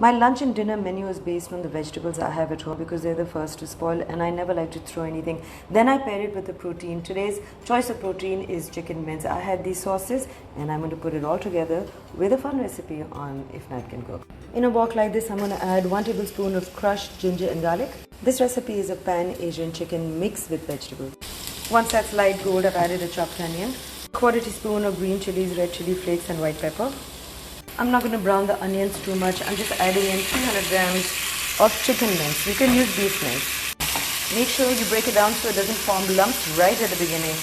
My lunch and dinner menu is based on the vegetables I have at home because they're the first to spoil and I never like to throw anything. Then I pair it with the protein. Today's choice of protein is chicken mince. I had these sauces and I'm going to put it all together with a fun recipe on Ifnatcancook. In a wok like this, I'm going to add 1 tablespoon of crushed ginger and garlic. This recipe is a pan Asian chicken mixed with vegetables. Once that's light gold, I've added a chopped onion, 1/4 teaspoon of green chilies, red chili flakes and white pepper. I'm not going to brown the onions too much. I'm just adding in 300 grams of chicken mince. You can use beef mince. Make sure you break it down so it doesn't form lumps right at the beginning.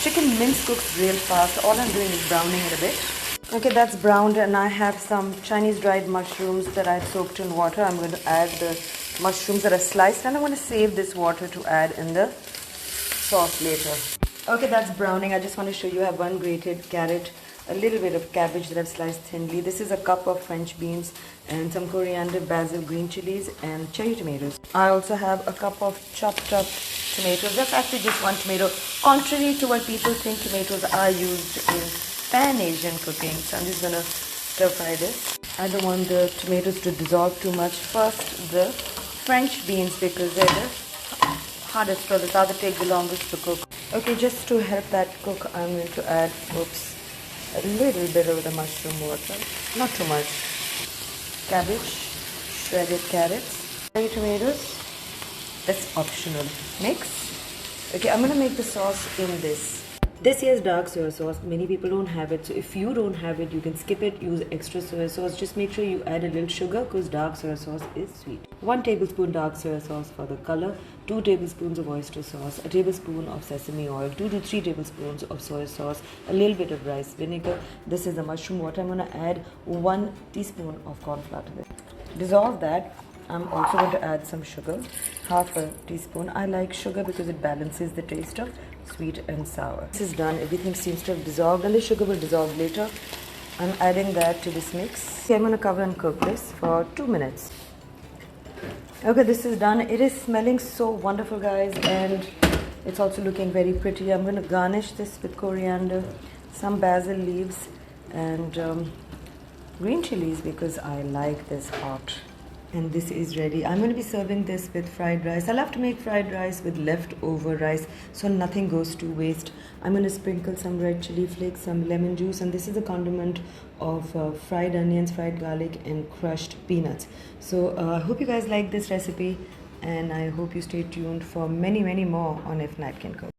Chicken mince cooks real fast. All I'm doing is browning it a bit. Okay, that's browned and I have some Chinese dried mushrooms that I've soaked in water. I'm going to add the mushrooms that are sliced and I'm going to save this water to add in the sauce later. Okay, that's browning. I just want to show you I have 1 grated carrot, a little bit of cabbage that I've sliced thinly. This is a cup of French beans and some coriander, basil, green chilies and cherry tomatoes. I also have a cup of chopped up tomatoes. That's actually just 1 tomato. Contrary to what people think, tomatoes are used in pan Asian cooking. So I'm just going to stir fry this. I don't want the tomatoes to dissolve too much. First, the French beans because they're the hardest or the rather take the longest to cook. Okay, just to help that cook, I'm going to add, a little bit of the mushroom water, not too much. Cabbage, shredded carrots, cherry tomatoes. That's optional. Mix. Okay, I'm going to make the sauce in this. This here is dark soy sauce. Many people don't have it. So if you don't have it, you can skip it. Use extra soy sauce. Just make sure you add a little sugar because dark soy sauce is sweet. 1 tablespoon dark soy sauce for the color. 2 tablespoons of oyster sauce. A tablespoon of sesame oil. 2 to 3 tablespoons of soy sauce. A little bit of rice vinegar. This is the mushroom water. I'm going to add 1 teaspoon of corn flour to this. Dissolve that. I'm also going to add some sugar, 1/2 teaspoon. I like sugar because it balances the taste of sweet and sour. This is done. Everything seems to have dissolved and the sugar will dissolve later. I'm adding that to this mix. Okay, I'm going to cover and cook this for 2 minutes. Okay, this is done. It is smelling so wonderful, guys, and it's also looking very pretty. I'm going to garnish this with coriander, some basil leaves and green chilies because I like this hot. And this is ready. I'm going to be serving this with fried rice. I love to make fried rice with leftover rice so nothing goes to waste. I'm going to sprinkle some red chili flakes, some lemon juice, and this is a condiment of fried onions, fried garlic and crushed peanuts. So I hope you guys like this recipe and I hope you stay tuned for many more on Ifnatcancook.